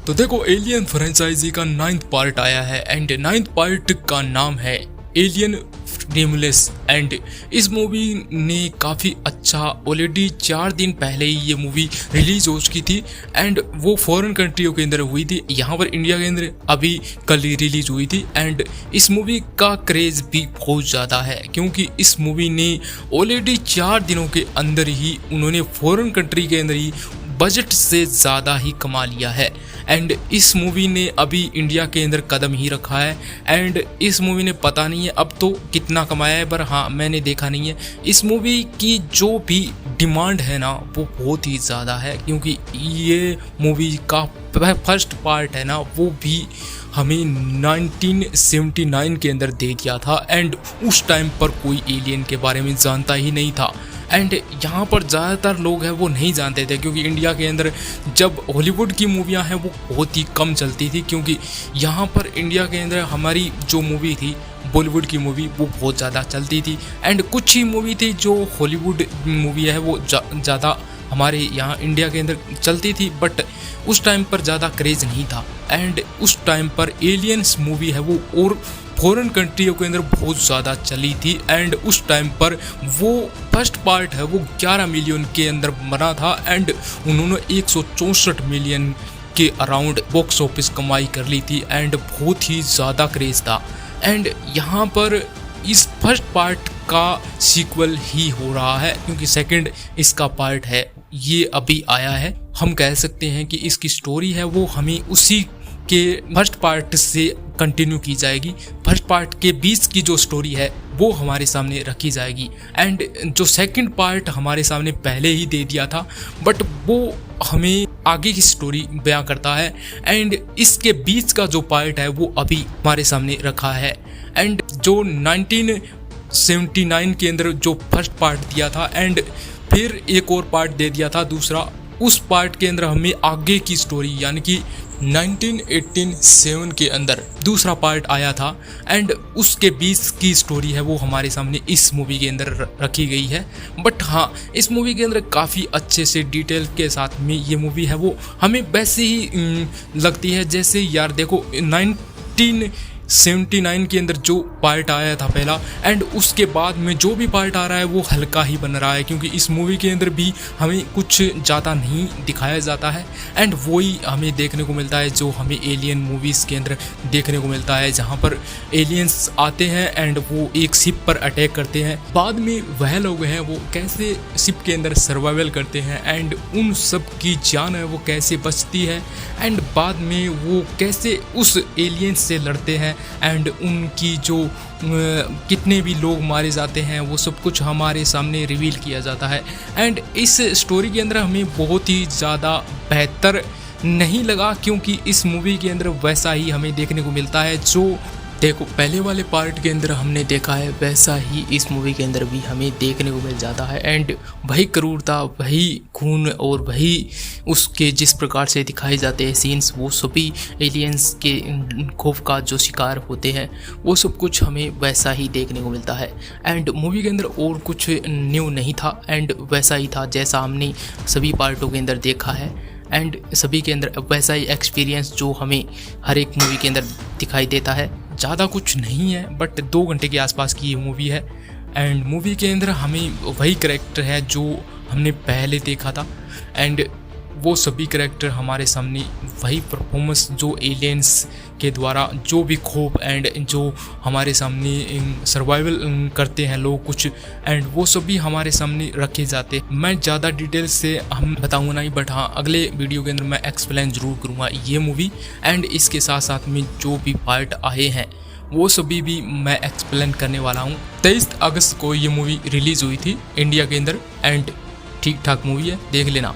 तो देखो, alien franchise का 9th पार्ट आया है एंड 9th पार्ट का नाम है एलियन नेमलेस। एंड इस मूवी ने काफ़ी अच्छा, ऑलरेडी 4 दिन पहले ही ये मूवी रिलीज हो चुकी थी एंड वो फॉरेन कंट्रियों के अंदर हुई थी। यहाँ पर इंडिया के अंदर अभी कल ही रिलीज हुई थी एंड इस मूवी का क्रेज़ भी बहुत ज़्यादा है क्योंकि इस मूवी ने ऑलरेडी 4 दिनों के अंदर ही उन्होंने फॉरेन कंट्री के अंदर ही बजट से ज़्यादा ही कमा लिया है। एंड इस मूवी ने अभी इंडिया के अंदर कदम ही रखा है एंड इस मूवी ने पता नहीं है अब तो कितना कमाया है, पर हाँ मैंने देखा नहीं है। इस मूवी की जो भी डिमांड है ना वो बहुत ही ज़्यादा है क्योंकि ये मूवी का फर्स्ट पार्ट है ना वो भी हमें 1979 के अंदर दे दिया था एंड उस टाइम पर कोई एलियन के बारे में जानता ही नहीं था। एंड यहाँ पर ज़्यादातर लोग हैं वो नहीं जानते थे क्योंकि इंडिया के अंदर जब हॉलीवुड की मूवियाँ हैं वो बहुत ही कम चलती थी क्योंकि यहाँ पर इंडिया के अंदर हमारी जो मूवी थी बॉलीवुड की मूवी वो बहुत ज़्यादा चलती थी एंड कुछ ही मूवी थी जो हॉलीवुड मूवी है वो ज़्यादा हमारे यहाँ इंडिया के अंदर चलती थी, बट उस टाइम पर ज़्यादा क्रेज़ नहीं था। एंड उस टाइम पर एलियंस मूवी है वो और फॉरेन कंट्रियों के अंदर बहुत ज़्यादा चली थी एंड उस टाइम पर वो फर्स्ट पार्ट है वो 11 मिलियन के अंदर बना था एंड उन्होंने 164 मिलियन के अराउंड बॉक्स ऑफिस कमाई कर ली थी एंड बहुत ही ज़्यादा क्रेज़ था। एंड यहाँ पर इस फर्स्ट पार्ट का सीक्वल ही हो रहा है क्योंकि सेकंड इसका पार्ट है ये अभी आया है। हम कह सकते हैं कि इसकी स्टोरी है वो हमें उसी के फर्स्ट पार्ट से कंटिन्यू की जाएगी। फर्स्ट पार्ट के बीच की जो स्टोरी है वो हमारे सामने रखी जाएगी एंड जो सेकंड पार्ट हमारे सामने पहले ही दे दिया था बट वो हमें आगे की स्टोरी बयां करता है एंड इसके बीच का जो पार्ट है वो अभी हमारे सामने रखा है। एंड जो 1979 के अंदर जो फर्स्ट पार्ट दिया था एंड फिर एक और पार्ट दे दिया था दूसरा, उस पार्ट के अंदर हमें आगे की स्टोरी यानी कि 1987 के अंदर दूसरा पार्ट आया था एंड उसके बीच की स्टोरी है वो हमारे सामने इस मूवी के अंदर रखी गई है। बट हाँ, इस मूवी के अंदर काफ़ी अच्छे से डिटेल के साथ में ये मूवी है वो हमें वैसे ही लगती है जैसे यार देखो 1979 के अंदर जो पार्ट आया था पहला एंड उसके बाद में जो भी पार्ट आ रहा है वो हल्का ही बन रहा है क्योंकि इस मूवी के अंदर भी हमें कुछ ज़्यादा नहीं दिखाया जाता है एंड वही हमें देखने को मिलता है जो हमें एलियन मूवीज़ के अंदर देखने को मिलता है जहाँ पर एलियंस आते हैं एंड वो एक शिप पर अटैक करते हैं। बाद में वह लोग हैं वो कैसे शिप के अंदर सर्वाइवल करते हैं एंड उन सब की जान है वो कैसे बचती है एंड बाद में वो कैसे उस एलियंस से लड़ते हैं एंड उनकी जो कितने भी लोग मारे जाते हैं वो सब कुछ हमारे सामने रिवील किया जाता है। एंड इस स्टोरी के अंदर हमें बहुत ही ज़्यादा बेहतर नहीं लगा क्योंकि इस मूवी के अंदर वैसा ही हमें देखने को मिलता है जो देखो पहले वाले पार्ट के अंदर हमने देखा है वैसा ही इस मूवी के अंदर भी हमें देखने को मिल जाता है एंड वही क्रूरता, वही खून और वही उसके जिस प्रकार से दिखाए जाते हैं सीन्स वो सभी एलियंस के खौफ का जो शिकार होते हैं वो सब कुछ हमें वैसा ही देखने को मिलता है। एंड मूवी के अंदर और कुछ न्यू नहीं था एंड वैसा ही था जैसा हमने सभी पार्टों के अंदर देखा है एंड सभी के अंदर वैसा ही एक्सपीरियंस जो हमें हर एक मूवी के अंदर दिखाई देता है। ज़्यादा कुछ नहीं है बट 2 घंटे के आसपास की ये मूवी है एंड मूवी के अंदर हमें वही कैरेक्टर है जो हमने पहले देखा था एंड वो सभी कैरेक्टर हमारे सामने वही परफॉर्मेंस जो एलियंस के द्वारा जो भी खौफ एंड जो हमारे सामने सर्वाइवल करते हैं लोग कुछ एंड वो सभी हमारे सामने रखे जाते। मैं ज़्यादा डिटेल से हम बताऊंगा नहीं बट हाँ अगले वीडियो के अंदर मैं एक्सप्लेन ज़रूर करूँगा ये मूवी एंड इसके साथ साथ में जो भी पार्ट आए हैं वो सभी भी मैं एक्सप्लेन करने वाला हूँ। 23 अगस्त को ये मूवी रिलीज़ हुई थी इंडिया के अंदर एंड ठीक ठाक मूवी है, देख लेना।